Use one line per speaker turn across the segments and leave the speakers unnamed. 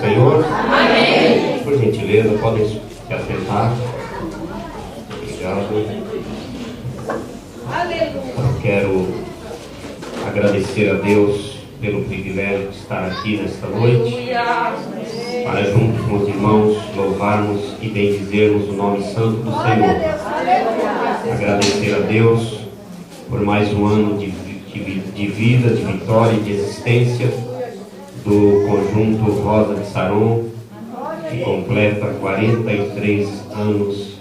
Senhor?
Amém.
Por gentileza, podem se assentar. Obrigado. Eu quero agradecer a Deus pelo privilégio de estar aqui nesta noite, para junto com os irmãos louvarmos e bendizermos o nome santo do Senhor. Agradecer a Deus por mais um ano de vida, de vitória e de existência do conjunto Rosa de Saron, que completa 43 anos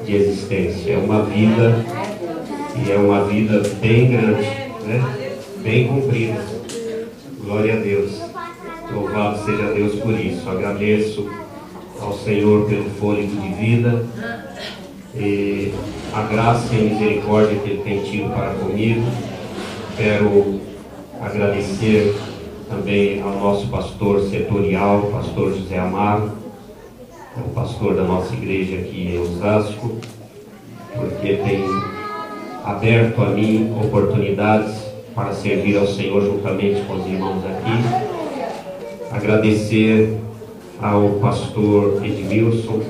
de existência. É uma vida, e é uma vida bem grande, né? Bem comprida. Glória a Deus. Louvado seja Deus por isso. Agradeço ao Senhor pelo fôlego de vida e a graça e a misericórdia que Ele tem tido para comigo. Quero agradecer também ao nosso pastor setorial, pastor José Amaro, o pastor da nossa igreja aqui em Osasco, porque tem aberto a mim oportunidades para servir ao Senhor juntamente com os irmãos aqui. Agradecer ao pastor Edmilson,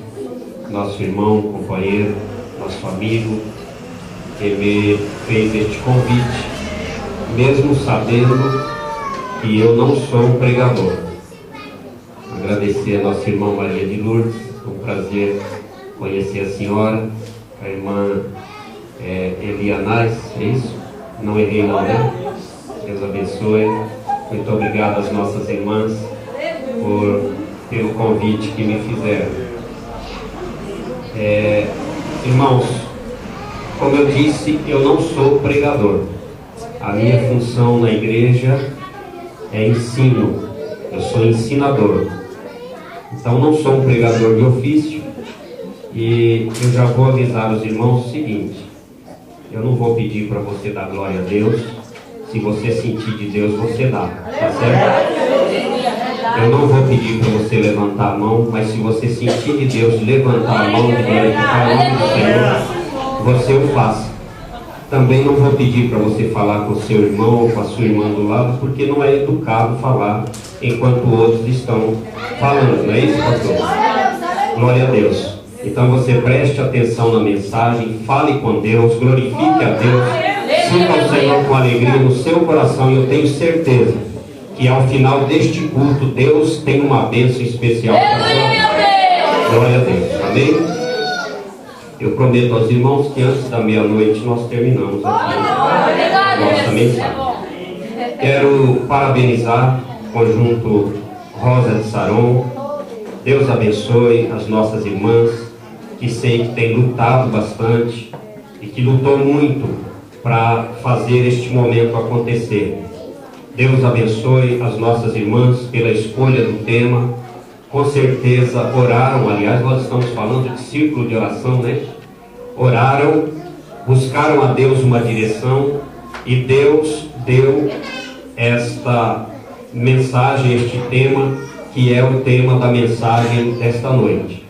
nosso irmão, companheiro, nosso amigo, que me fez este convite, mesmo sabendo que eu não sou um pregador. Agradecer a nossa irmã Maria de Lourdes, um prazer conhecer a senhora, a irmã Elianais, é isso? Não errei não, né? Deus abençoe. Muito obrigado às nossas irmãs pelo convite que me fizeram. Irmãos, como eu disse, eu não sou pregador. A minha função na igreja é ensino. Eu sou ensinador. Então não sou um pregador de ofício. E eu já vou avisar os irmãos o seguinte: eu não vou pedir para você dar glória a Deus. Se você sentir de Deus, você dá, tá certo? Eu não vou pedir para você levantar a mão, mas se você sentir de Deus levantar a mão e glorificar o nome do Senhor, você o faça. Também não vou pedir para você falar com o seu irmão ou com a sua irmã do lado, porque não é educado falar enquanto outros estão falando, não é isso, pastor? Glória a Deus. Então você preste atenção na mensagem, fale com Deus, glorifique a Deus, sirva ao Senhor com alegria no seu coração, e eu tenho certeza que ao final deste culto Deus tem uma bênção especial para você. Glória a Deus. Amém? Eu prometo aos irmãos que antes da meia-noite nós terminamos aqui nossa mensagem. Quero parabenizar o conjunto Rosa de Saron. Deus abençoe as nossas irmãs, que sei que tem lutado bastante e que lutou muito para fazer este momento acontecer. Deus abençoe as nossas irmãs pela escolha do tema. Com certeza oraram, aliás, nós estamos falando de círculo de oração, né? Oraram, buscaram a Deus uma direção, e Deus deu esta mensagem, este tema, que é o tema da mensagem desta noite.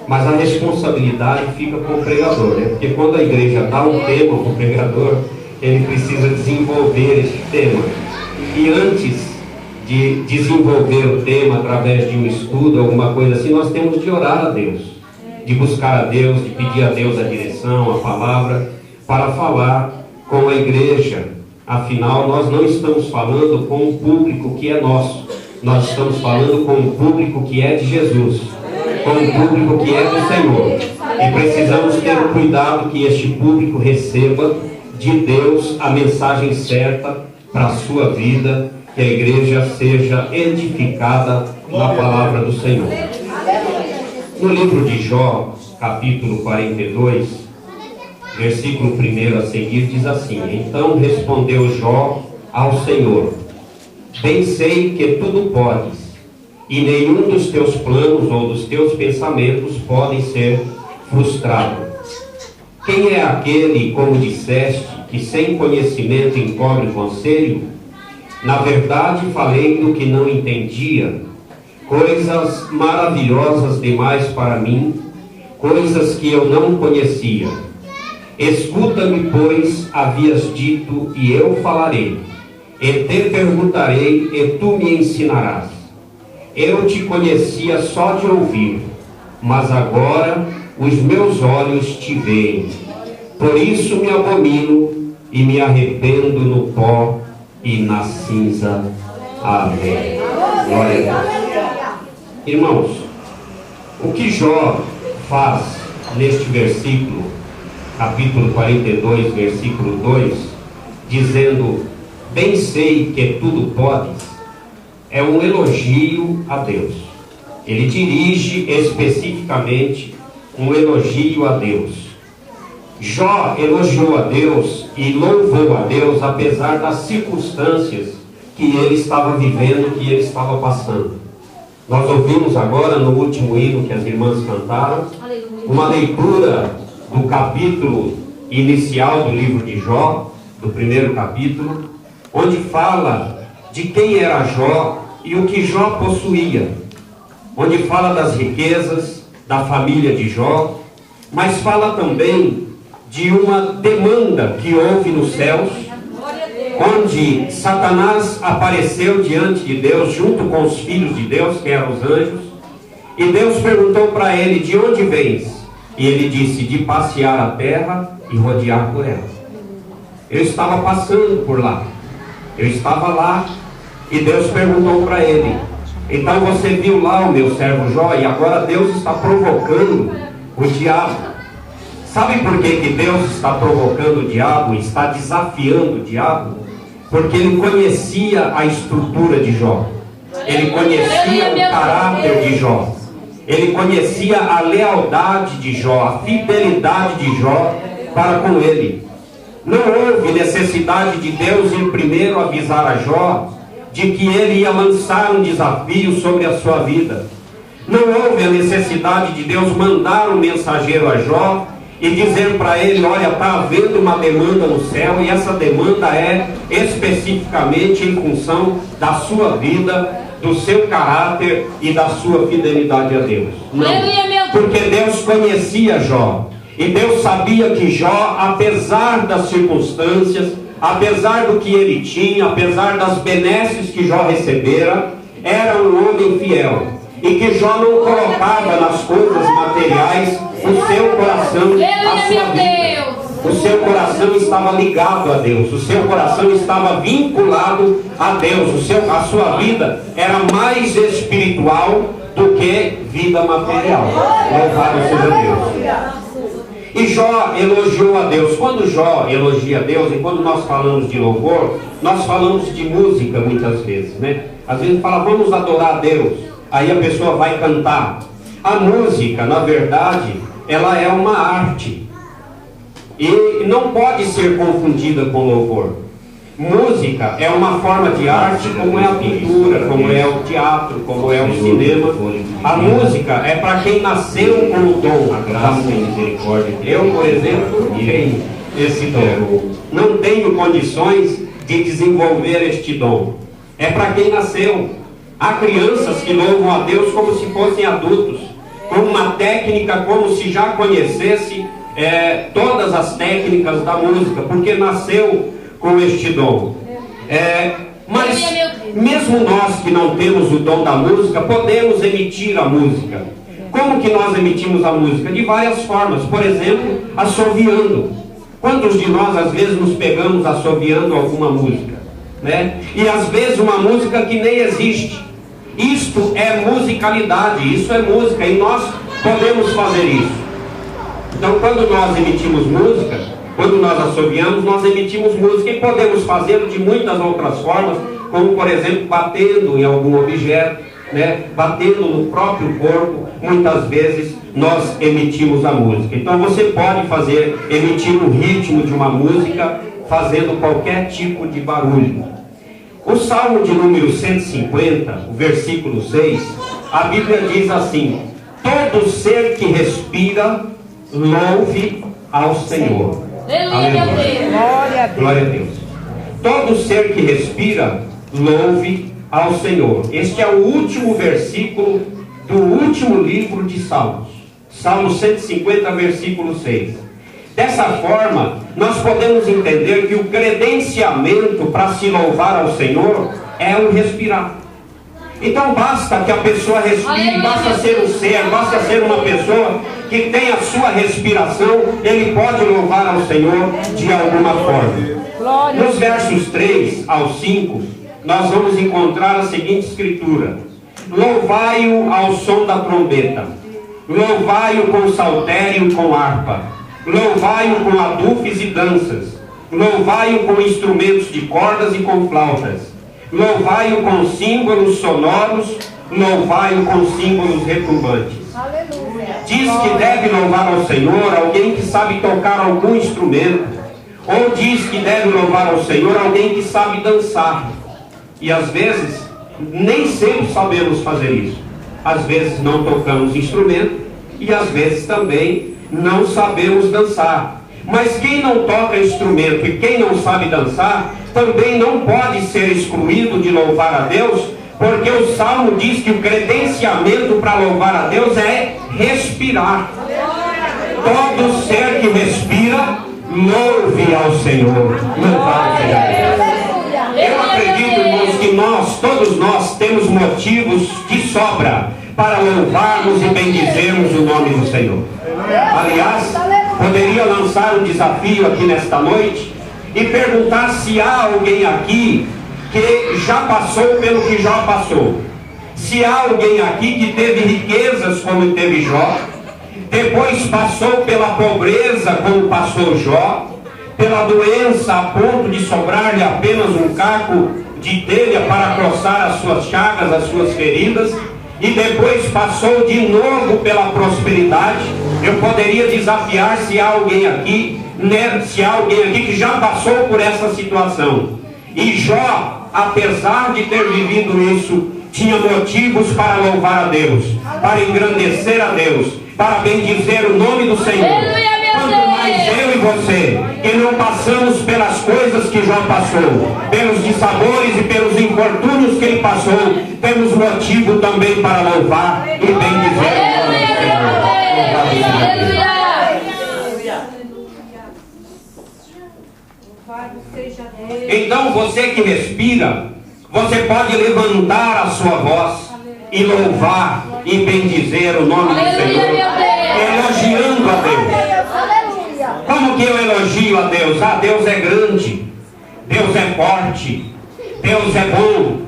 Mas a responsabilidade fica com o pregador, né? Porque quando a igreja dá um tema para o pregador, ele precisa desenvolver este tema. E antes de desenvolver o tema através de um estudo, alguma coisa assim, nós temos de orar a Deus, de buscar a Deus, de pedir a Deus a direção, a palavra, para falar com a igreja. Afinal, nós não estamos falando com um público que é nosso, nós estamos falando com um público que é de Jesus, com um público que é do Senhor, e precisamos ter o cuidado que este público receba de Deus a mensagem certa para a sua vida, que a igreja seja edificada na palavra do Senhor. No livro de Jó, capítulo 42, versículo 1 a seguir, diz assim: Então respondeu Jó ao Senhor: Bem sei que tudo podes, e nenhum dos teus planos ou dos teus pensamentos podem ser frustrados. Quem é aquele, como disseste, que sem conhecimento encobre o conselho? Na verdade falei do que não entendia, coisas maravilhosas demais para mim, coisas que eu não conhecia. Escuta-me, pois havias dito, e eu falarei, e te perguntarei, e tu me ensinarás. eu te conhecia só de ouvir, mas agora os meus olhos te veem. Por isso me abomino e me arrependo no pó e na cinza. Amém. Glória a Deus. Irmãos, o que Jó faz neste versículo, capítulo 42, versículo 2, dizendo: bem sei que tudo podes, é um elogio a Deus. Ele dirige especificamente um elogio a Deus. Jó elogiou a Deus e louvou a Deus apesar das circunstâncias que ele estava vivendo, que ele estava passando. Nós ouvimos agora no último hino que as irmãs cantaram, uma leitura do capítulo inicial do livro de Jó, do primeiro capítulo, onde fala de quem era Jó e o que Jó possuía, onde fala das riquezas da família de Jó, mas fala também de uma demanda que houve nos céus, onde Satanás apareceu diante de Deus, junto com os filhos de Deus, que eram os anjos, e Deus perguntou para ele: de onde vens? E ele disse: de passear a terra e rodear por ela. Eu estava passando por lá, eu estava lá, e Deus perguntou para ele: então você viu lá o meu servo Jó, e agora Deus está provocando o diabo. Sabe por que Deus está provocando o diabo, está desafiando o diabo? Porque ele conhecia a estrutura de Jó, ele conhecia o caráter de Jó, ele conhecia a lealdade de Jó, a fidelidade de Jó para com ele. Não houve necessidade de Deus em primeiro avisar a Jó de que ele ia lançar um desafio sobre a sua vida. Não houve a necessidade de Deus mandar um mensageiro a Jó e dizer para ele: olha, está havendo uma demanda no céu, e essa demanda é especificamente em função da sua vida, do seu caráter e da sua fidelidade a Deus. Não, porque Deus conhecia Jó, e Deus sabia que Jó, apesar das circunstâncias, apesar do que ele tinha, apesar das benesses que Jó recebera, era um homem fiel, e que Jó não colocava nas coisas materiais o seu coração, a sua vida. O seu coração estava ligado a Deus, o seu coração estava vinculado a Deus, a sua vida era mais espiritual do que vida material. Louvado seja Deus. E Jó elogiou a Deus. Quando Jó elogia a Deus, e quando nós falamos de louvor, nós falamos de música muitas vezes, né? Às vezes fala: vamos adorar a Deus. Aí a pessoa vai cantar. A música, na verdade, ela é uma arte, e não pode ser confundida com louvor. Música é uma forma de arte, como é a pintura, como é o teatro, como é o cinema. A música é para quem nasceu com o dom, a graça e misericórdia. Eu, por exemplo, tenho esse dom. Não tenho condições de desenvolver este dom. É para quem nasceu. Há crianças que louvam a Deus como se fossem adultos, com uma técnica como se já conhecesse todas as técnicas da música, porque nasceu com este dom. Mas mesmo nós que não temos o dom da música, podemos emitir a música. Como que nós emitimos a música? De várias formas. Por exemplo, assoviando. Quantos de nós às vezes nos pegamos assoviando alguma música, né? E às vezes uma música que nem existe. Isto é musicalidade, isso é música, e nós podemos fazer isso. Então, quando nós emitimos música, quando nós assoviamos, nós emitimos música, e podemos fazê-lo de muitas outras formas, como por exemplo batendo em algum objeto, né? Batendo no próprio corpo. Muitas vezes nós emitimos a música. Então você pode emitir o ritmo de uma música fazendo qualquer tipo de barulho. O Salmo de número 150, o versículo 6, a Bíblia diz assim: todo ser que respira, louve ao Senhor. Aleluia. Glória a Deus. Todo ser que respira, louve ao Senhor. Este é o último versículo do último livro de Salmos. Salmo 150, versículo 6. Dessa forma, nós podemos entender que o credenciamento para se louvar ao Senhor é o respirar. Então basta que a pessoa respire, basta ser um ser, basta ser uma pessoa que tem a sua respiração, ele pode louvar ao Senhor de alguma forma. Nos versos 3 ao 5, nós vamos encontrar a seguinte escritura: louvai-o ao som da trombeta, louvai-o com saltério e com harpa, louvai-o com adufes e danças, louvai-o com instrumentos de cordas e com flautas, louvai-o com símbolos sonoros, louvai-o com símbolos retumbantes. Diz que deve louvar ao Senhor alguém que sabe tocar algum instrumento, ou diz que deve louvar ao Senhor alguém que sabe dançar. E às vezes, nem sempre sabemos fazer isso. Às vezes não tocamos instrumento, e às vezes também não sabemos dançar. Mas quem não toca instrumento e quem não sabe dançar, também não pode ser excluído de louvar a Deus, porque o Salmo diz que o credenciamento para louvar a Deus é respirar. Todo ser que respira, louve ao Senhor. Louvado seja Deus. Eu acredito, irmãos, que todos nós, temos motivos de sobra para louvarmos e bendizermos o nome do Senhor. Aliás, poderia lançar um desafio aqui nesta noite e perguntar se há alguém aqui que já passou pelo que Jó passou. Se há alguém aqui que teve riquezas como teve Jó, depois passou pela pobreza como passou Jó, pela doença a ponto de sobrar-lhe apenas um caco de telha para coçar as suas chagas, as suas feridas, e depois passou de novo pela prosperidade. Eu poderia desafiar se há alguém aqui, que já passou por essa situação. E Jó, apesar de ter vivido isso, tinha motivos para louvar a Deus, para engrandecer a Deus, para bendizer o nome do Senhor. Quanto mais eu e você, que não passamos pelas coisas que Jó passou, pelos dissabores e pelos infortúnios que ele passou, temos motivo também para louvar e bendizer o nome do Senhor. Então você que respira, você pode levantar a sua voz e louvar e bendizer o nome do Senhor, elogiando a Deus. Como que eu elogio a Deus? Ah, Deus é grande, Deus é forte, Deus é bom,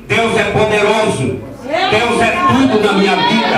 Deus é poderoso, Deus é tudo na minha vida.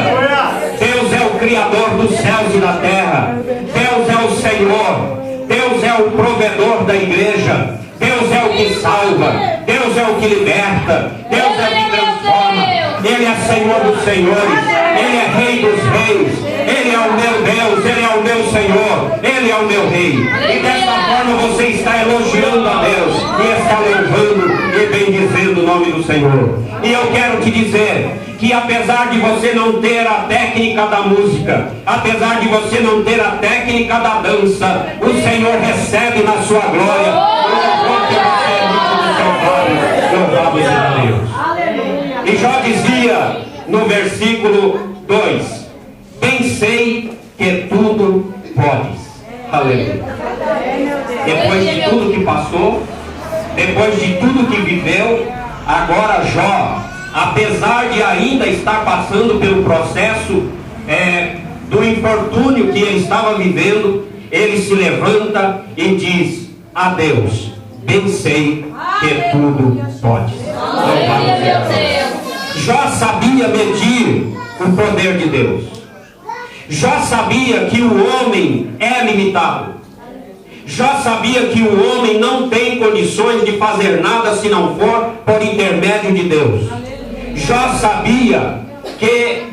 Deus é o Criador dos céus e da terra, Deus é o Senhor, Deus é o provedor da igreja, Deus é o que salva, Deus é o que liberta, Deus é o que transforma. Ele é Senhor dos senhores, Ele é Rei dos reis, Ele é o meu Deus, Ele é o meu Senhor, Ele é o meu Rei. E dessa forma você está elogiando a Deus e está louvando e bendizendo o nome do Senhor. E eu quero te dizer que apesar de você não ter a técnica da música, apesar de você não ter a técnica da dança, o Senhor recebe na sua glória o louvor que você é muito do seu Pai. Louvado seja Deus. E Jó dizia no versículo 2: bem sei que tudo podes. Aleluia. Depois de tudo que passou, depois de tudo que viveu, agora Jó, apesar de ainda estar passando pelo processo do infortúnio que ele estava vivendo, ele se levanta e diz a Deus: bem sei que tudo pode. Jó sabia medir o poder de Deus. Jó sabia que o homem é limitado. Jó sabia que o homem não tem condições de fazer nada se não for por intermédio de Deus. Jó sabia que,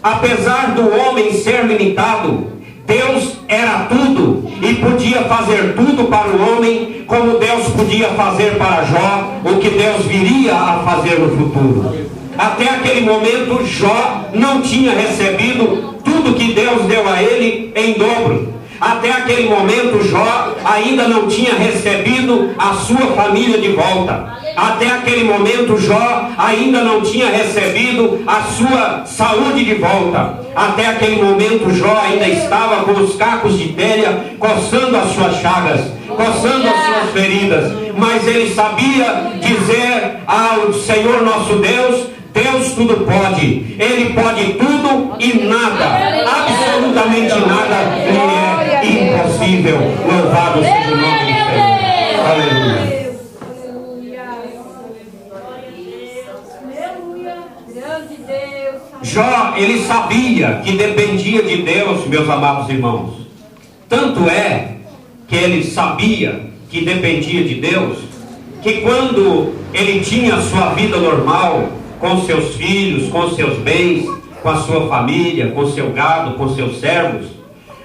apesar do homem ser limitado, Deus era tudo e podia fazer tudo para o homem, como Deus podia fazer para Jó o que Deus viria a fazer no futuro. Até aquele momento, Jó não tinha recebido tudo que Deus deu a ele em dobro. Até aquele momento, Jó ainda não tinha recebido a sua família de volta. Até aquele momento, Jó ainda não tinha recebido a sua saúde de volta. Até aquele momento, Jó ainda estava com os cacos de telha, coçando as suas chagas, coçando as suas feridas. Mas ele sabia dizer ao Senhor nosso Deus: Deus tudo pode, Ele pode tudo e nada, absolutamente nada lhe é impossível. Louvado seja o nome do Senhor. Aleluia. Jó, ele sabia que dependia de Deus, meus amados irmãos. Tanto é que ele sabia que dependia de Deus, que quando ele tinha a sua vida normal, com seus filhos, com seus bens, com a sua família, com seu gado, com seus servos,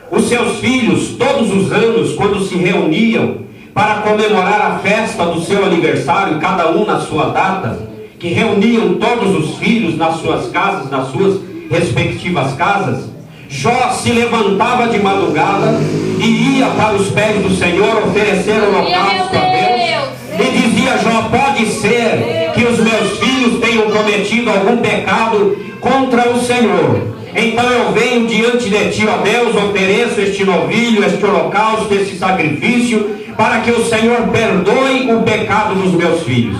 os seus filhos, todos os anos, quando se reuniam para comemorar a festa do seu aniversário, cada um na sua data, que reuniam todos os filhos nas suas casas, nas suas respectivas casas, Jó se levantava de madrugada e ia para os pés do Senhor oferecer holocausto a Deus. E dizia Jó: pode ser que os meus filhos tenham cometido algum pecado contra o Senhor. Então eu venho diante de ti, ó Deus, ofereço este novilho, este holocausto, este sacrifício, para que o Senhor perdoe o pecado dos meus filhos.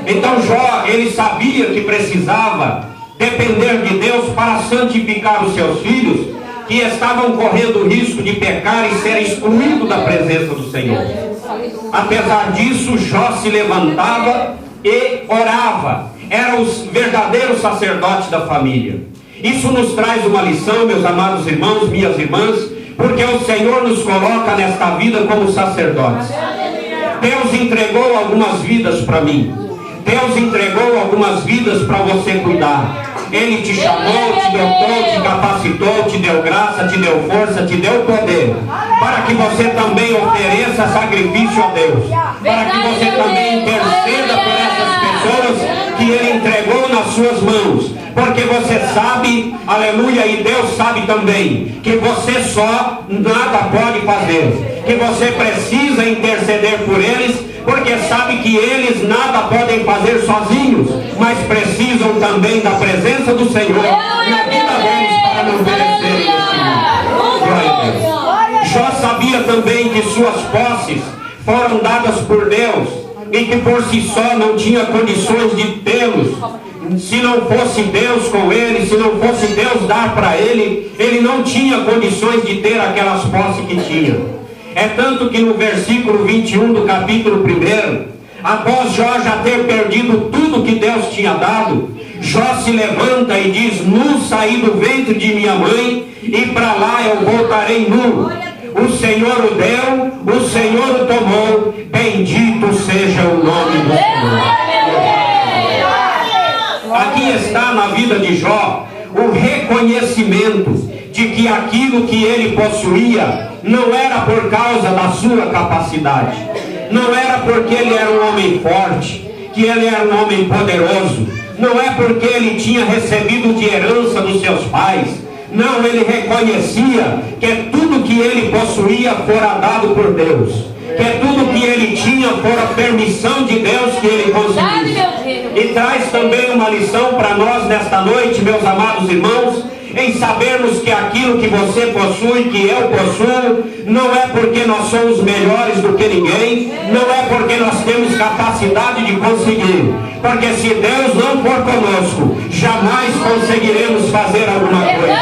Então Jó, ele sabia que precisava depender de Deus para santificar os seus filhos, que estavam correndo o risco de pecar e ser excluídos da presença do Senhor. Apesar disso, Jó se levantava e orava. Era o verdadeiro sacerdote da família. Isso nos traz uma lição, meus amados irmãos, minhas irmãs, porque o Senhor nos coloca nesta vida como sacerdotes. Deus entregou algumas vidas para mim. Deus entregou algumas vidas para você cuidar. Ele te chamou, te dotou, te capacitou, te deu graça, te deu força, te deu poder, para que você também ofereça sacrifício a Deus, para que você também interceda por essas pessoas que Ele entregou nas suas mãos, porque você sabe, aleluia, e Deus sabe também, que você só nada pode fazer, que você precisa interceder por eles, porque sabe que eles nada podem fazer sozinhos, mas precisam também da presença do Senhor na vida deles para não perecerem neste mundo. Glória a Deus. Jó sabia também que suas posses foram dadas por Deus e que por si só não tinha condições de tê-los. Se não fosse Deus com ele, se não fosse Deus dar para ele, ele não tinha condições de ter aquelas posses que tinha. É tanto que no versículo 21 do capítulo 1, após Jó já ter perdido tudo que Deus tinha dado, Jó se levanta e diz: nu saí do ventre de minha mãe, e para lá eu voltarei nu. O Senhor o deu, o Senhor o tomou, bendito seja o nome do Senhor. Aqui está na vida de Jó o reconhecimento de que aquilo que ele possuía não era por causa da sua capacidade, não era porque ele era um homem forte, que ele era um homem poderoso, não é porque ele tinha recebido de herança dos seus pais. Não, ele reconhecia que tudo que ele possuía fora dado por Deus, que tudo que ele tinha fora permissão de Deus que ele conseguisse. E traz também uma lição para nós nesta noite, meus amados irmãos, em sabermos que aquilo que você possui, que eu possuo, não é porque nós somos melhores do que ninguém, não é porque nós temos capacidade de conseguir, porque se Deus não for conosco, jamais conseguiremos fazer alguma coisa,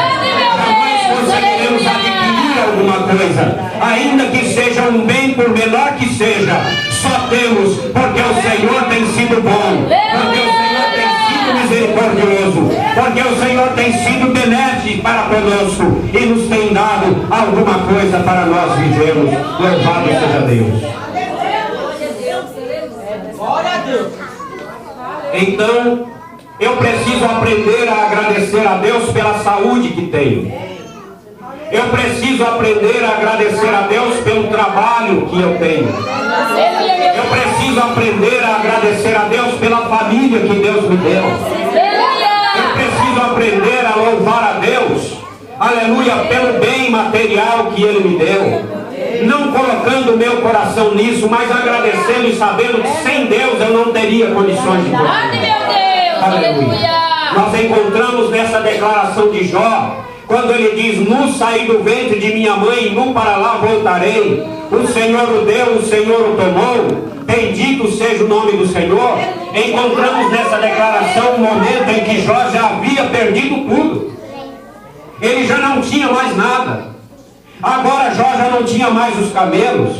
jamais conseguiremos adquirir alguma coisa, ainda que seja um bem, por menor que seja, só temos porque o Senhor tem sido bom, porque o Senhor tem sido misericordioso, porque o Senhor tem sido benéfico para conosco e nos tem dado alguma coisa para nós vivermos. Louvado seja Deus. Então, eu preciso aprender a agradecer a Deus pela saúde que tenho. Eu preciso aprender a agradecer a Deus pelo trabalho que eu tenho. Eu preciso aprender a agradecer a Deus pela família que Deus me deu. Eu preciso aprender a louvar a Deus, aleluia, pelo bem material que Ele me deu. Não colocando o meu coração nisso, mas agradecendo e sabendo que sem Deus eu não teria condições de viver. Aleluia. Nós encontramos nessa declaração de Jó, quando ele diz: nu saí do ventre de minha mãe, e nu para lá voltarei. O Senhor o deu, o Senhor o tomou. bendito seja o nome do Senhor, encontramos nessa declaração um momento em que Jó já havia perdido tudo. Ele já não tinha mais nada. Agora Jó já não tinha mais os camelos,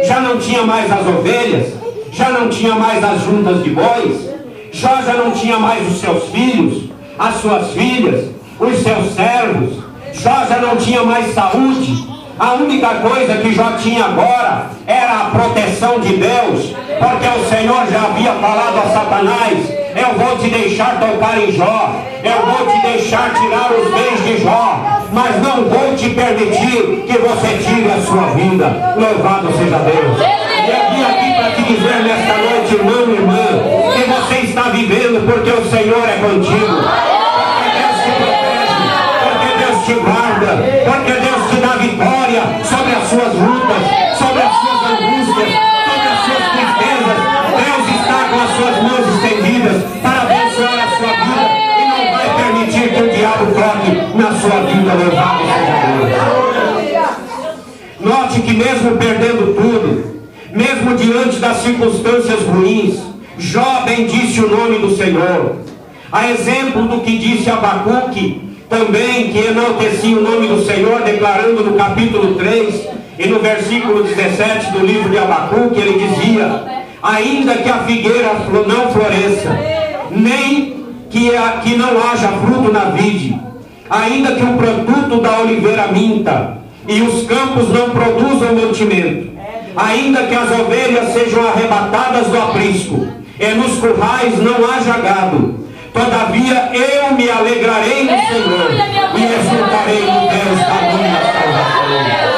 já não tinha mais as ovelhas, já não tinha mais as juntas de bois, Jó já não tinha mais os seus filhos, as suas filhas, os seus servos. Jó já não tinha mais saúde. A única coisa que Jó tinha agora era a proteção de Deus, porque o Senhor já havia falado a Satanás: eu vou te deixar tocar em Jó, eu vou te deixar tirar os bens de Jó, mas não vou te permitir que você tire a sua vida. Louvado seja Deus. E eu vim aqui para te dizer nesta noite, irmão e irmã, que você está vivendo porque o Senhor é contigo, porque Deus te protege, porque Deus te guarda, porque Deus te dá vitória sobre as suas lutas, sobre as suas angústias, sobre as suas tristezas. Deus está com as suas mãos estendidas para abençoar a sua vida e não vai permitir que o diabo toque na sua vida. Louvado seja Deus. Note que mesmo perdendo tudo, mesmo diante das circunstâncias ruins, Jó bendisse o nome do Senhor. A exemplo do que disse Abacuque, também, que enaltecia o nome do Senhor, declarando no capítulo 3 e no versículo 17 do livro de Abacuque, ele dizia: ainda que a figueira não floresça, nem que não haja fruto na vide, ainda que o produto da oliveira minta, e os campos não produzam mantimento, ainda que as ovelhas sejam arrebatadas do aprisco, e nos currais não haja gado, todavia eu me alegrarei no Senhor, e exultarei no Deus da minha salvação.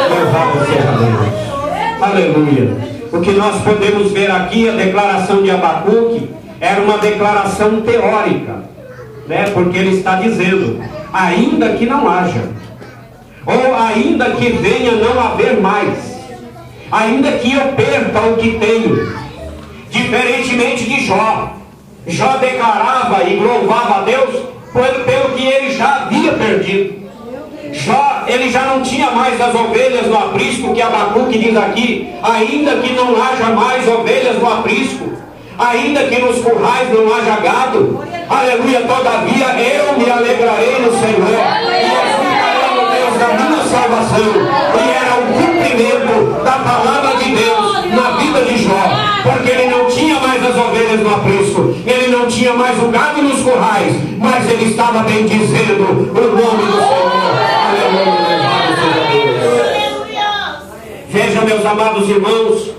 Louvado seja Deus. Aleluia. O que nós podemos ver aqui, a declaração de Abacuque, era uma declaração teórica, né? Porque ele está dizendo: ainda que não haja, ou ainda que venha não haver mais, ainda que eu perca o que tenho. Diferentemente de Jó, Jó declarava e louvava a Deus pelo que ele já havia perdido. Jó, ele já não tinha mais as ovelhas no aprisco, que Abacuque diz aqui: ainda que não haja mais ovelhas no aprisco, ainda que nos currais não haja gado, aleluia, todavia eu me alegrarei no Senhor, e exultarei no Deus da minha salvação. E era o cumprimento da palavra de Deus na vida de Jó, porque ele não tinha mais as ovelhas no aprisco, ele não tinha mais o gado nos currais, mas ele estava bendizendo o nome do Senhor. Aleluia. Veja, meus amados irmãos,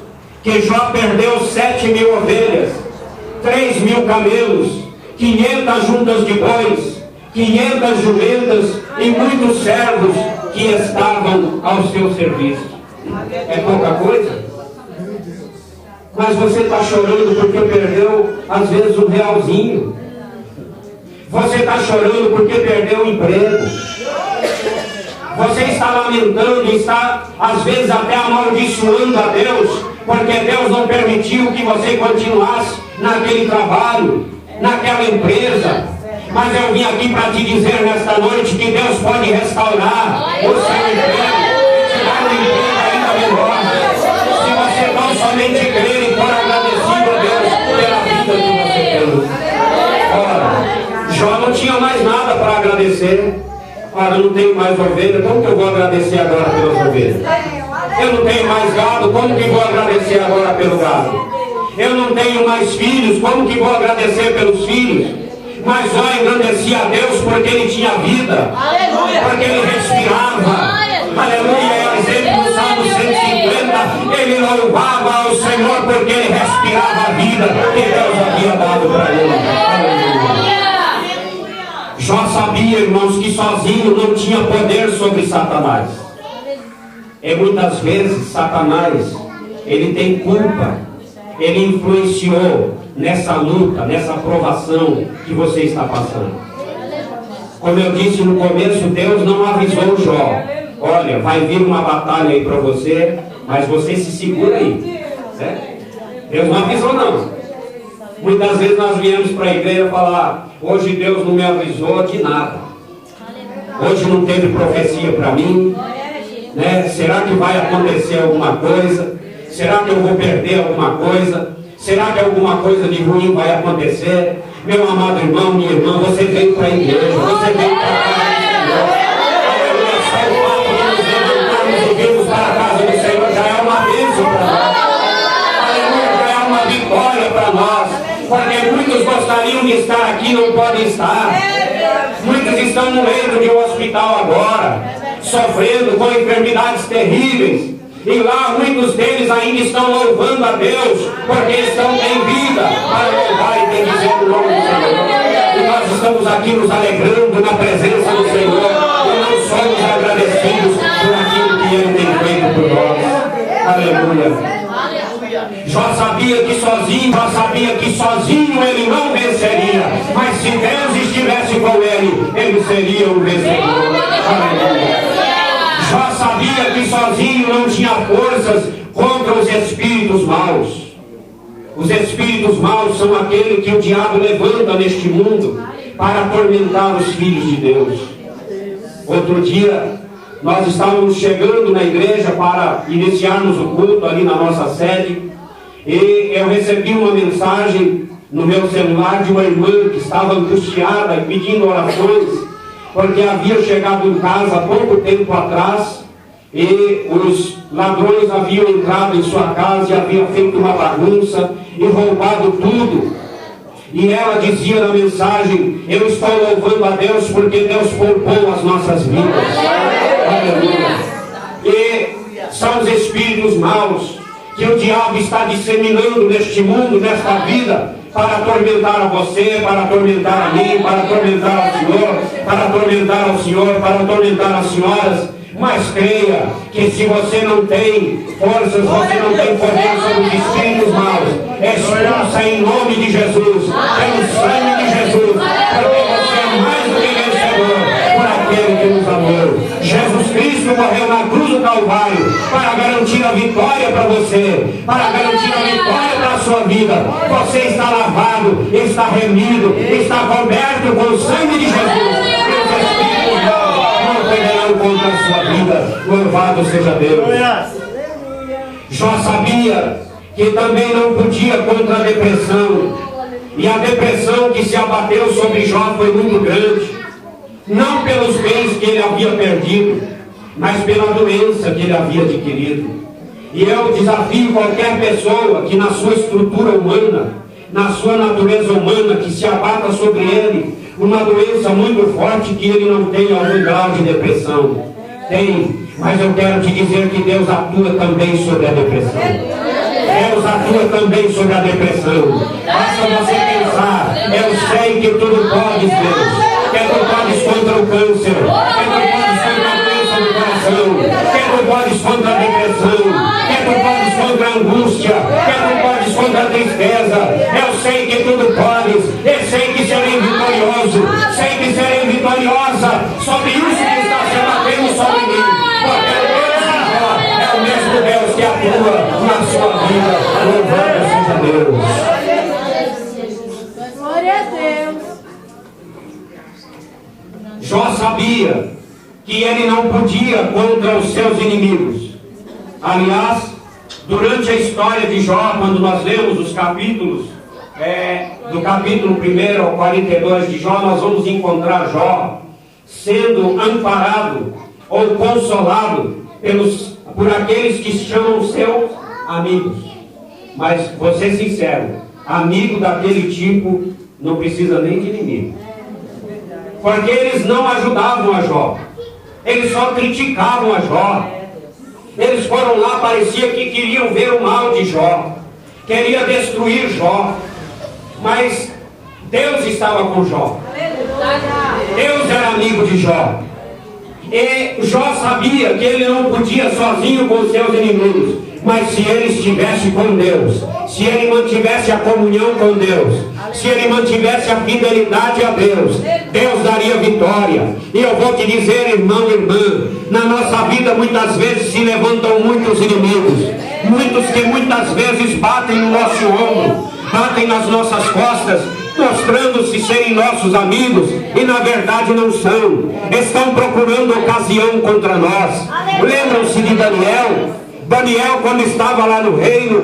que Jó perdeu 7.000 ovelhas, 3.000 camelos, 500 juntas de bois, 500 jumentas e muitos servos que estavam ao seu serviço. É pouca coisa? Mas você está chorando porque perdeu, às vezes, um realzinho. Você está chorando porque perdeu o emprego. Você está lamentando e está, às vezes, até amaldiçoando a Deus, porque Deus não permitiu que você continuasse naquele trabalho, naquela empresa. Mas eu vim aqui para te dizer nesta noite que Deus pode restaurar o seu emprego e te dar um emprego ainda melhor, se você não somente crer e for agradecido a Deus pela vida que você tem. Ora, Jó não tinha mais nada para agradecer. Ora, eu não tenho mais ovelha, como que eu vou agradecer agora pelas ovelhas? Eu não tenho mais gado, como que vou agradecer agora pelo gado? Eu não tenho mais filhos, como que vou agradecer pelos filhos? Mas Jó engrandecia a Deus porque ele tinha vida, porque ele respirava. Aleluia, é o exemplo do Salmo 150. Ele louvava ao Senhor porque ele respirava a vida que Deus havia dado para ele. Aleluia. Jó sabia, irmãos, que sozinho não tinha poder sobre Satanás. E muitas vezes Satanás, ele tem culpa, ele influenciou nessa luta, nessa provação que você está passando. Como eu disse no começo, Deus não avisou Jó: olha, vai vir uma batalha aí para você, mas você se segura aí, certo? Deus não avisou, não. Muitas vezes nós viemos para a igreja falar: hoje Deus não me avisou de nada, hoje não teve profecia para mim, né? Será que vai acontecer alguma coisa? Será que eu vou perder alguma coisa? Será que alguma coisa de ruim vai acontecer? Meu amado irmão, minha irmã, você veio para a igreja, você veio para a casa do Senhor. Aleluia, só o fato de nos levantarmos e virmos para a casa do Senhor já é uma bênção para nós. Aleluia, já é uma vitória para nós. Porque muitos gostariam de estar aqui e não podem estar. Muitos estão no leito de um hospital agora, sofrendo com enfermidades terríveis. E lá muitos deles ainda estão louvando a Deus, porque estão em vida para louvar e bendizer o nome do Senhor. E nós estamos aqui nos alegrando na presença do Senhor, e não somos agradecidos por aquilo que Ele tem feito por nós. Aleluia. Jó sabia que sozinho ele não venceria, mas se Deus estivesse com ele seria o vencedor. Aleluia. Jó sabia que sozinho não tinha forças contra os espíritos maus. Os espíritos maus são aqueles que o diabo levanta neste mundo para atormentar os filhos de Deus. Outro dia, nós estávamos chegando na igreja para iniciarmos o culto ali na nossa sede, e eu recebi uma mensagem no meu celular de uma irmã que estava angustiada e pedindo orações, porque havia chegado em casa há pouco tempo atrás e os ladrões haviam entrado em sua casa e haviam feito uma bagunça e roubado tudo. E ela dizia na mensagem: eu estou louvando a Deus porque Deus poupou as nossas vidas. Aleluia. E são os espíritos maus que o diabo está disseminando neste mundo, nesta vida, para atormentar a você, para atormentar a mim, para atormentar ao Senhor, para atormentar ao Senhor, para atormentar as senhoras. Mas creia que se você não tem forças, você não tem poder sobre os espíritos maus, expulsa em nome de Jesus, pelo sangue de Jesus, porque você é mais do que vencedor por aquele que nos amou. Jesus Cristo morreu na cruz do Calvário para garantir a vitória para você, para garantir a vitória para a sua vida. Você está lavado, está remido, está coberto com o sangue de Jesus. E os espíritos não poderão contra a sua vida. Louvado seja Deus. Jó sabia que também não podia contra a depressão, e a depressão que se abateu sobre Jó foi muito grande. Não pelos bens que ele havia perdido, mas pela doença que ele havia adquirido. E eu desafio qualquer pessoa que na sua estrutura humana, na sua natureza humana, que se abata sobre ele uma doença muito forte, que ele não tenha algum grau de depressão. Tem, mas eu quero te dizer que Deus atua também sobre a depressão. Deus atua também sobre a depressão. Basta você pensar: eu sei que tudo pode, Deus. Que tu podes contra o câncer, que tu podes contra a doença do coração, que tu podes contra a depressão, que tu podes contra a angústia, que tu podes contra a tristeza. Eu sei que tudo podes, eu sei que serei vitorioso, sei que serei vitoriosa sobre isso que está se abatendo sobre mim, porque o Deus de Jó é o mesmo Deus que atua na sua vida. Louvado seja Deus.
Glória a Deus.
Jó sabia que ele não podia contra os seus inimigos. Aliás, durante a história de Jó, quando nós lemos os capítulos, do capítulo 1 ao 42 de Jó, nós vamos encontrar Jó sendo amparado ou consolado por aqueles que chamam seus amigos. Mas, vou ser sincero, amigo daquele tipo não precisa nem de inimigo. Porque eles não ajudavam a Jó, eles só criticavam a Jó. Eles foram lá, parecia que queriam ver o mal de Jó, queria destruir Jó. Mas Deus estava com Jó, Deus era amigo de Jó. E Jó sabia que ele não podia sozinho com os seus inimigos, mas se ele estivesse com Deus, se ele mantivesse a comunhão com Deus, se ele mantivesse a fidelidade a Deus, Deus daria vitória. E eu vou te dizer, irmão e irmã, na nossa vida muitas vezes se levantam muitos inimigos, muitos que muitas vezes batem no nosso ombro, batem nas nossas costas, mostrando-se serem nossos amigos, e na verdade não são. Estão procurando ocasião contra nós. Lembram-se de Daniel?
Daniel, quando estava lá no reino,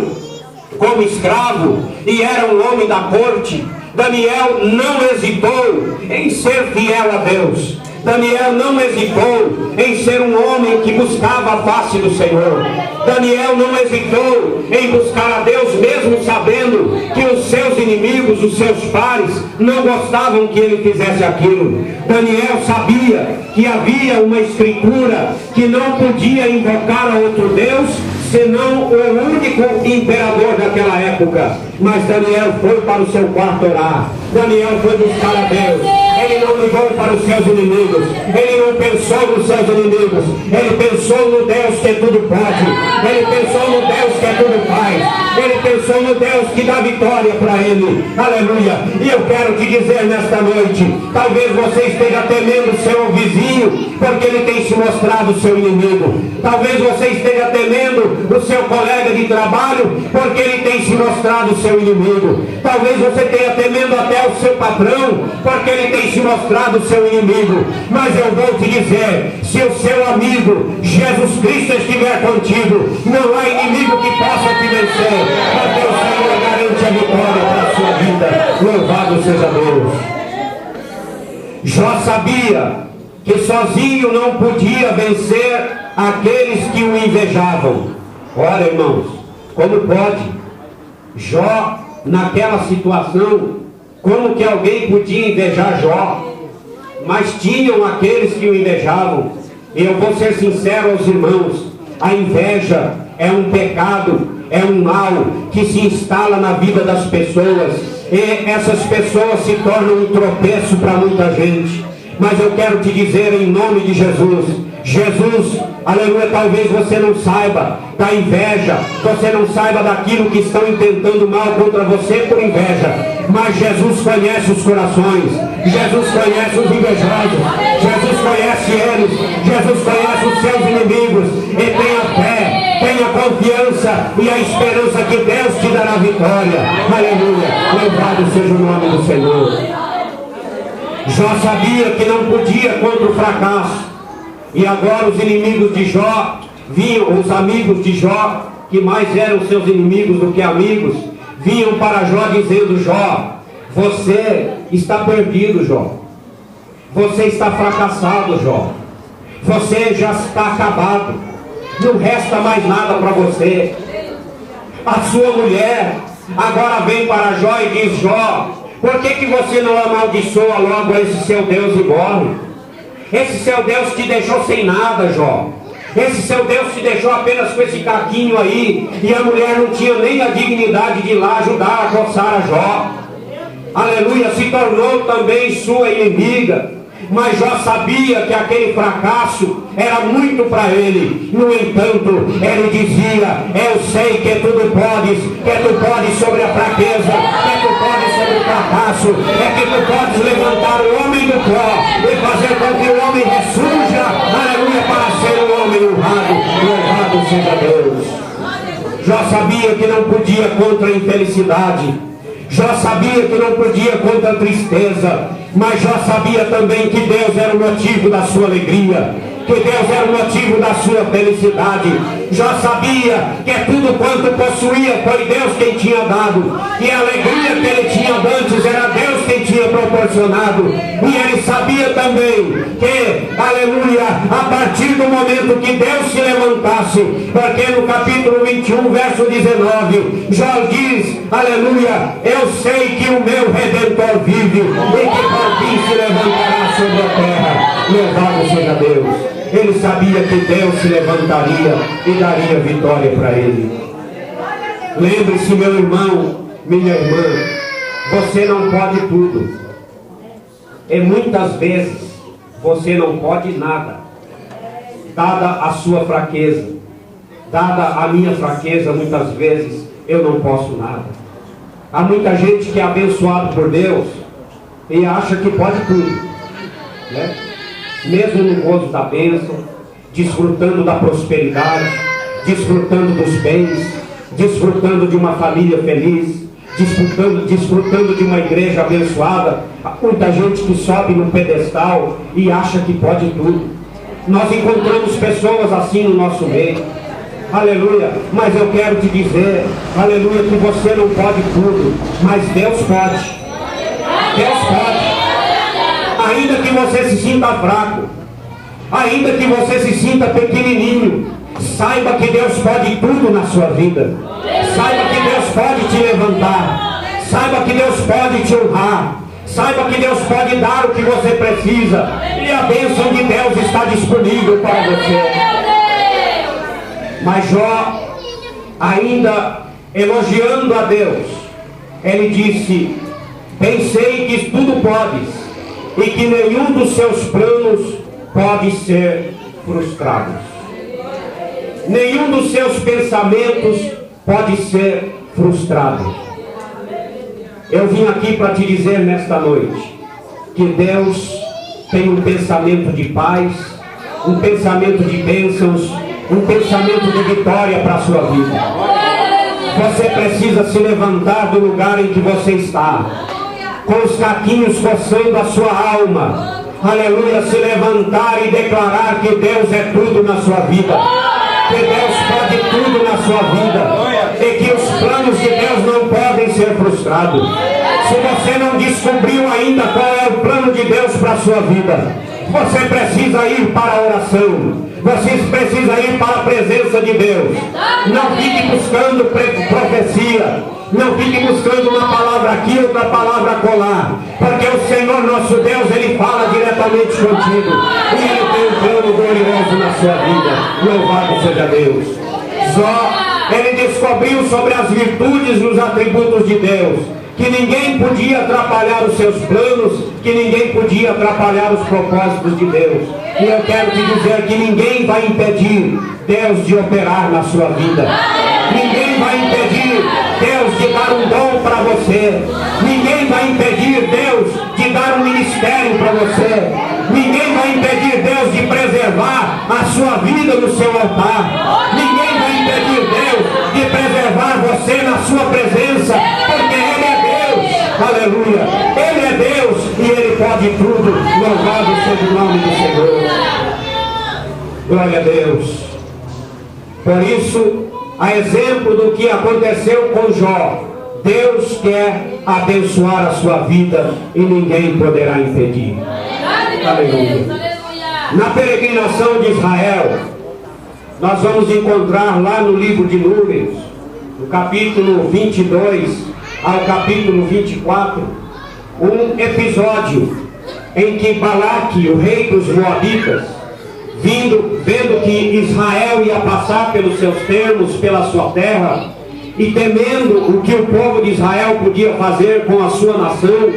como escravo, e era um homem da corte, Daniel não hesitou em ser fiel a Deus. Daniel não hesitou em ser um homem que buscava a face do Senhor. Daniel não hesitou em buscar a Deus, mesmo sabendo que os seus inimigos, os seus pares, não gostavam que ele fizesse aquilo. Daniel sabia que havia uma escritura que não podia invocar a outro Deus, senão o único imperador daquela época. Mas Daniel foi para o seu quarto orar. Daniel foi buscar a Deus. Ele não ligou para os seus inimigos. Ele não pensou nos seus inimigos. Ele pensou no Deus que tudo pode. Ele pensou no Deus que tudo faz. Ele pensou no Deus que dá vitória para ele. Aleluia. E eu quero te dizer nesta noite, talvez você esteja temendo o seu vizinho, porque ele tem se mostrado seu inimigo. Talvez você esteja temendo o seu colega de trabalho, porque ele tem se mostrado seu inimigo. Talvez você tenha temendo até o seu patrão, porque ele tem se mostrado seu inimigo. Mas eu vou te dizer, se o seu amigo Jesus Cristo estiver contigo, não há inimigo que possa te vencer, porque o Senhor garante a vitória para a sua vida. Louvado seja Deus. Jó sabia que sozinho não podia vencer aqueles que o invejavam. Ora, irmãos, como pode? Jó, naquela situação, como que alguém podia invejar Jó? Mas tinham aqueles que o invejavam. E eu vou ser sincero aos irmãos, a inveja é um pecado, é um mal que se instala na vida das pessoas, e essas pessoas se tornam um tropeço para muita gente. Mas eu quero te dizer em nome de Jesus, aleluia, talvez você não saiba da inveja, você não saiba daquilo que estão intentando mal contra você por inveja, mas Jesus conhece os corações, Jesus conhece os invejosos, Jesus conhece eles, Jesus conhece os seus inimigos, e tenha fé, tenha confiança e a esperança que Deus te dará vitória. Aleluia, louvado seja o nome do Senhor. Jó sabia que não podia contra o fracasso. E agora os inimigos de Jó vinham, os amigos de Jó, que mais eram seus inimigos do que amigos, vinham para Jó dizendo: Jó, você está perdido, Jó. Você está fracassado, Jó. Você já está acabado. Não resta mais nada para você. A sua mulher agora vem para Jó e diz: Jó, por que você não amaldiçoa logo esse seu Deus e morre? Esse seu Deus te deixou sem nada, Jó. Esse seu Deus te deixou apenas com esse caquinho aí, e a mulher não tinha nem a dignidade de ir lá ajudar a coçar a Jó. Aleluia, se tornou também sua inimiga. Mas Jó sabia que aquele fracasso era muito para ele. No entanto, ele dizia: eu sei que tudo podes, que tu podes sobre a fraqueza, que tu podes sobre o fracasso, é que tu podes levantar o homem do pó e fazer com que o homem ressurja, aleluia, para ser um homem honrado. Louvado seja Deus. Jó sabia que não podia contra a infelicidade. Jó sabia que não podia contra a tristeza, mas Jó sabia também que Deus era o motivo da sua alegria, que Deus era o motivo da sua felicidade. Jó sabia que tudo quanto possuía foi Deus quem tinha dado, e a alegria que ele tinha antes era Deus quem tinha proporcionado. E ele sabia também que, aleluia, a partir do momento que Deus se levantasse, porque no capítulo 21, verso 19, Jó diz, aleluia, eu sei que o meu Redentor vive, e que por fim se levantará sobre a terra. Louvado seja Deus. Ele sabia que Deus se levantaria e daria vitória para ele. Lembre-se, meu irmão, minha irmã, você não pode tudo. E muitas vezes você não pode nada. Dada a sua fraqueza, dada a minha fraqueza, muitas vezes eu não posso nada. Há muita gente que é abençoado por Deus e acha que pode tudo, né? Mesmo no gozo da bênção, desfrutando da prosperidade, desfrutando dos bens, desfrutando de uma família feliz, desfrutando de uma igreja abençoada. Há muita gente que sobe no pedestal e acha que pode tudo. Nós encontramos pessoas assim no nosso meio. aleluia, mas eu quero te dizer, aleluia, que você não pode tudo, mas Deus pode. Deus pode. Ainda que você se sinta fraco, ainda que você se sinta pequenininho, saiba que Deus pode tudo na sua vida. Saiba que Deus pode te levantar. Saiba que Deus pode te honrar. Saiba que Deus pode dar o que você precisa. E a bênção de Deus está disponível para você. Mas Jó, ainda elogiando a Deus, ele disse: bem sei que tudo podes, e que nenhum dos seus planos pode ser frustrado. Nenhum dos seus pensamentos pode ser frustrado. Eu vim aqui para te dizer nesta noite que Deus tem um pensamento de paz, um pensamento de bênçãos, um pensamento de vitória para a sua vida. Você precisa se levantar do lugar em que você está, com os caquinhos coçando a sua alma, aleluia, se levantar e declarar que Deus é tudo na sua vida, que Deus pode tudo na sua vida, e que os planos de Deus não podem ser frustrados. Se você não descobriu ainda qual é o plano de Deus para a sua vida, você precisa ir para a oração, você precisa ir para a presença de Deus. Não fique buscando profecia, não fique buscando uma palavra aqui, outra palavra acolá, porque o Senhor nosso Deus, Ele fala diretamente contigo, e Ele tem um plano glorioso na sua vida. Louvado seja Deus. Jó, ele descobriu sobre as virtudes e os atributos de Deus, que ninguém podia atrapalhar os seus planos, que ninguém podia atrapalhar os propósitos de Deus. E eu quero te dizer que ninguém vai impedir Deus de operar na sua vida. Ninguém vai impedir Deus de dar um dom para você. Ninguém vai impedir Deus de dar um ministério para você. Ninguém vai impedir Deus de preservar a sua vida no seu altar. Ninguém vai impedir Deus de preservar você na sua presença, porque Ele é Deus. Aleluia. Ele é Deus e Ele pode tudo. Louvado seja o nome do Senhor. Glória a Deus. Por isso, a exemplo do que aconteceu com Jó, Deus quer abençoar a sua vida e ninguém poderá impedir. Aleluia. Na peregrinação de Israel, nós vamos encontrar lá no livro de Números, no capítulo 22 ao capítulo 24, um episódio em que Balaque, o rei dos Moabitas, vendo que Israel ia passar pelos seus termos, pela sua terra, e temendo o que o povo de Israel podia fazer com a sua nação,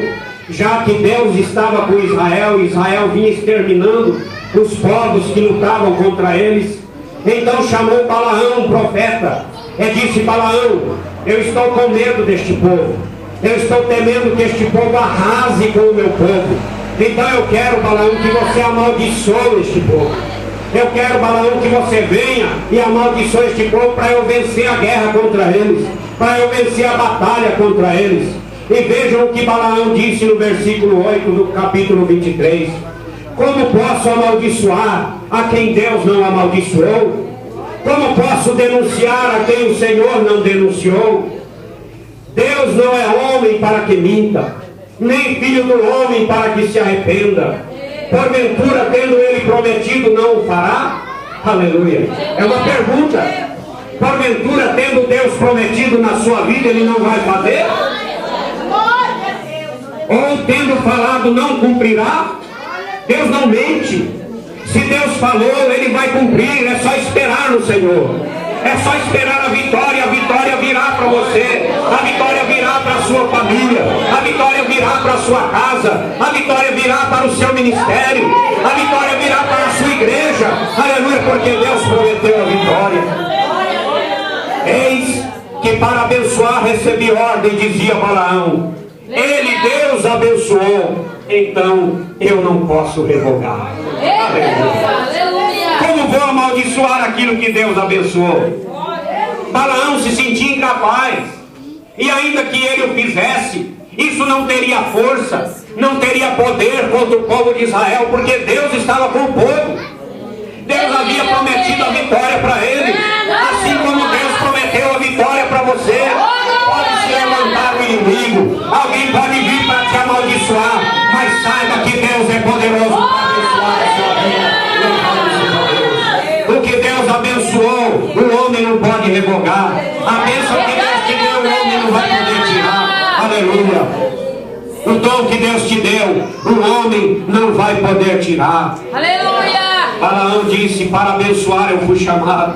já que Deus estava com Israel, e Israel vinha exterminando os povos que lutavam contra eles, então chamou Balaão, um profeta, e disse: Balaão, eu estou com medo deste povo, eu estou temendo que este povo arrase com o meu povo, então eu quero, Balaão, que você amaldiçoe este povo. Eu quero, Balaão, que você venha e amaldiçoe este povo para eu vencer a guerra contra eles, para eu vencer a batalha contra eles. E vejam o que Balaão disse no versículo 8 do capítulo 23. Como posso amaldiçoar a quem Deus não amaldiçoou? Como posso denunciar a quem o Senhor não denunciou? Deus não é homem para que minta, nem filho do homem para que se arrependa. Porventura, tendo Ele prometido, não o fará? Aleluia. É uma pergunta. Porventura, tendo Deus prometido na sua vida, Ele não vai fazer? Ou tendo falado, não cumprirá? Deus não mente. Se Deus falou, Ele vai cumprir. É só esperar no Senhor. É só esperar a vitória virá para você, a vitória virá para a sua família, a vitória virá para a sua casa, a vitória virá para o seu ministério, a vitória virá para a sua igreja. Aleluia, porque Deus prometeu a vitória. Eis que para abençoar recebi ordem, dizia Balaão. Ele, Deus, abençoou, então eu não posso revogar. Aleluia. Como vou amaldiçoar aquilo que Deus abençoou? Balaão se sentia incapaz, e ainda que ele o fizesse, isso não teria força, não teria poder contra o povo de Israel, porque Deus estava com o povo. Deus havia prometido a vitória para ele. Assim como Deus prometeu a vitória para você, pode se levantar o inimigo, alguém pode vir para te amaldiçoar, mas saiba que Deus é poderoso para abençoar a sua vida. O que Deus abençoou, o homem não pode revogar. A bênção que Deus te deu, o homem não vai poder tirar. Aleluia. O dom que Deus te deu, o homem não vai poder tirar.
Aleluia.
Balaão disse: para abençoar eu fui chamado.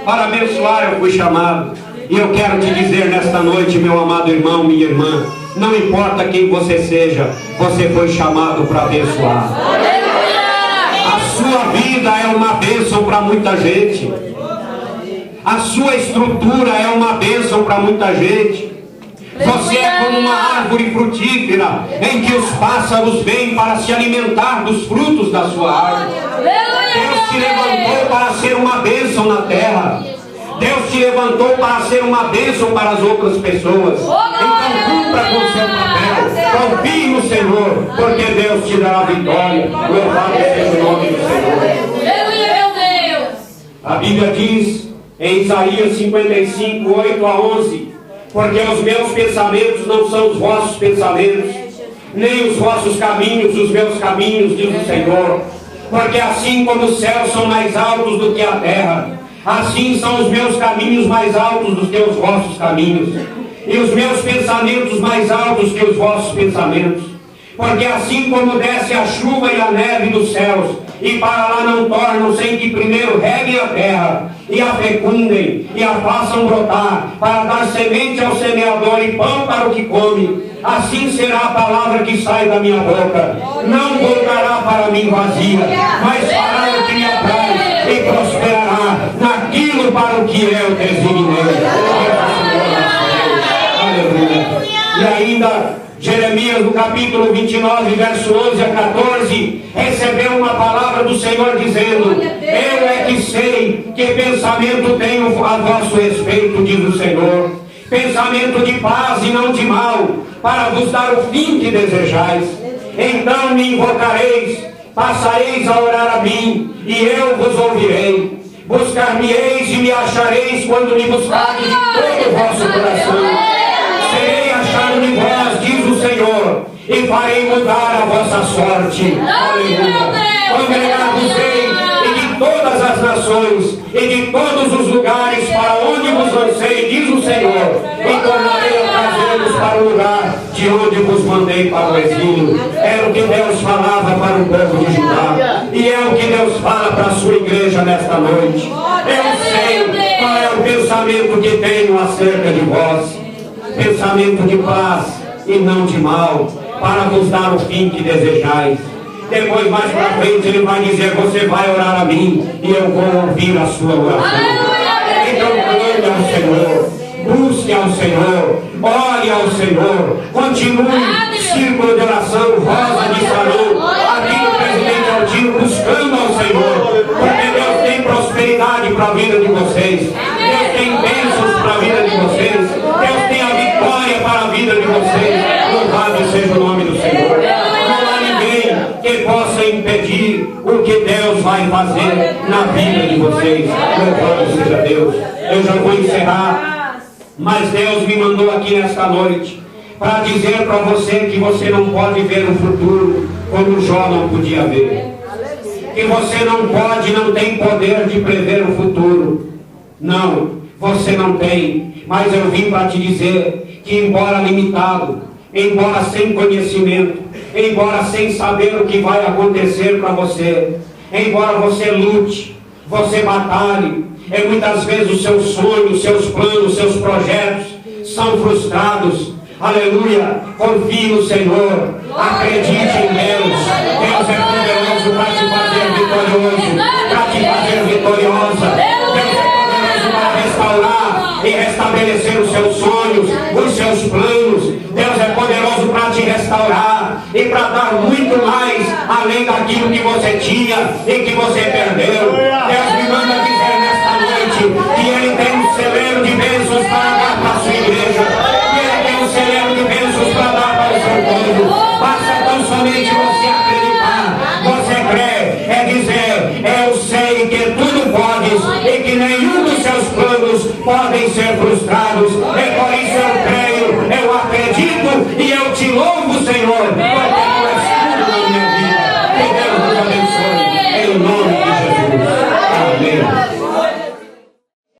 Para abençoar eu fui chamado. E eu quero te dizer nesta noite, meu amado irmão, minha irmã, não importa quem você seja, você foi chamado para abençoar. A sua vida é uma bênção para muita gente. A sua estrutura é uma bênção para muita gente. Você é como uma árvore frutífera em que os pássaros vêm para se alimentar dos frutos da sua árvore. Deus te levantou para ser uma bênção na terra. Deus te levantou para ser uma bênção para as outras pessoas. Então cumpra com o seu papel. Confie no Senhor, porque Deus te dará vitória. Louvado seja o nome do Senhor. A Bíblia diz em Isaías 55, 8 a 11: porque os meus pensamentos não são os vossos pensamentos, nem os vossos caminhos os meus caminhos, diz o Senhor. Porque assim como os céus são mais altos do que a terra, assim são os meus caminhos mais altos do que os vossos caminhos, e os meus pensamentos mais altos que os vossos pensamentos. Porque assim como desce a chuva e a neve dos céus, e para lá não tornam sem que primeiro reguem a terra, e a fecundem, e a façam brotar, para dar semente ao semeador e pão para o que come, assim será a palavra que sai da minha boca. Não voltará para mim vazia, mas fará o que me apraz, e prosperará naquilo para o que eu designei. Aleluia. E ainda Jeremias, no capítulo 29, verso 11 a 14, recebeu uma palavra do Senhor dizendo: eu é que sei que pensamento tenho a vosso respeito, diz o Senhor, pensamento de paz e não de mal, para vos dar o fim que desejais. Então me invocareis, passareis a orar a mim, e eu vos ouvirei. Buscar-me-eis e me achareis quando me buscardes de todo o vosso coração. Serei achado de vós, diz o Senhor, e farei mudar a vossa sorte. Aleluia. Congregar-vos-ei e de todas as nações e de todos os lugares para onde vos lancei, diz o Senhor, e tornarei a trazê-los para o lugar de onde vos mandei para o exílio. Era o que Deus falava para o povo de Judá, e é o que Deus fala para a sua igreja nesta noite. Eu sei qual é o pensamento que tenho acerca de vós, pensamento de paz e não de mal, para vos dar o fim que desejais. Depois, mais para frente, ele vai dizer: você vai orar a mim e eu vou ouvir a sua oração. Então clame ao Senhor, busque ao Senhor, ore ao Senhor, continue círculo de oração, Rosa de Saron, aqui no Presidente Altino, buscando ao Senhor, porque Deus tem prosperidade para a vida de vocês, Deus tem bênçãos para a vida de vocês, Deus tem a vitória para a vida de vocês. Louvado seja o nome do Senhor. Não há ninguém que possa impedir o que Deus vai fazer na vida de vocês. Louvado seja Deus. Eu já vou encerrar, mas Deus me mandou aqui nesta noite para dizer para você que você não pode ver o futuro como Jó não podia ver, que você não pode, não tem poder de prever o futuro. Não, você não tem. Mas eu vim para te dizer que, embora limitado, embora sem conhecimento, embora sem saber o que vai acontecer para você, embora você lute, você batalhe, e muitas vezes os seus sonhos, seus planos, seus projetos são frustrados. Aleluia. Confie no Senhor, acredite em Deus. Deus é poderoso para te fazer vitorioso, para te fazer vitoriosa. Deus é poderoso para restaurar e restabelecer os seus sonhos, os seus planos. Deus é poderoso para te restaurar e para dar muito mais além daquilo que você tinha e que você perdeu. Deus me manda dizer nesta noite que Ele tem um celeiro de bênçãos para dar para a sua igreja, que Ele tem um celeiro de bênçãos para dar para o seu povo. Basta tão somente você acreditar. Você crê, é dizer: eu sei que tudo podes e que nem podem ser frustrados. É por isso eu creio, eu acredito e eu te louvo, Senhor.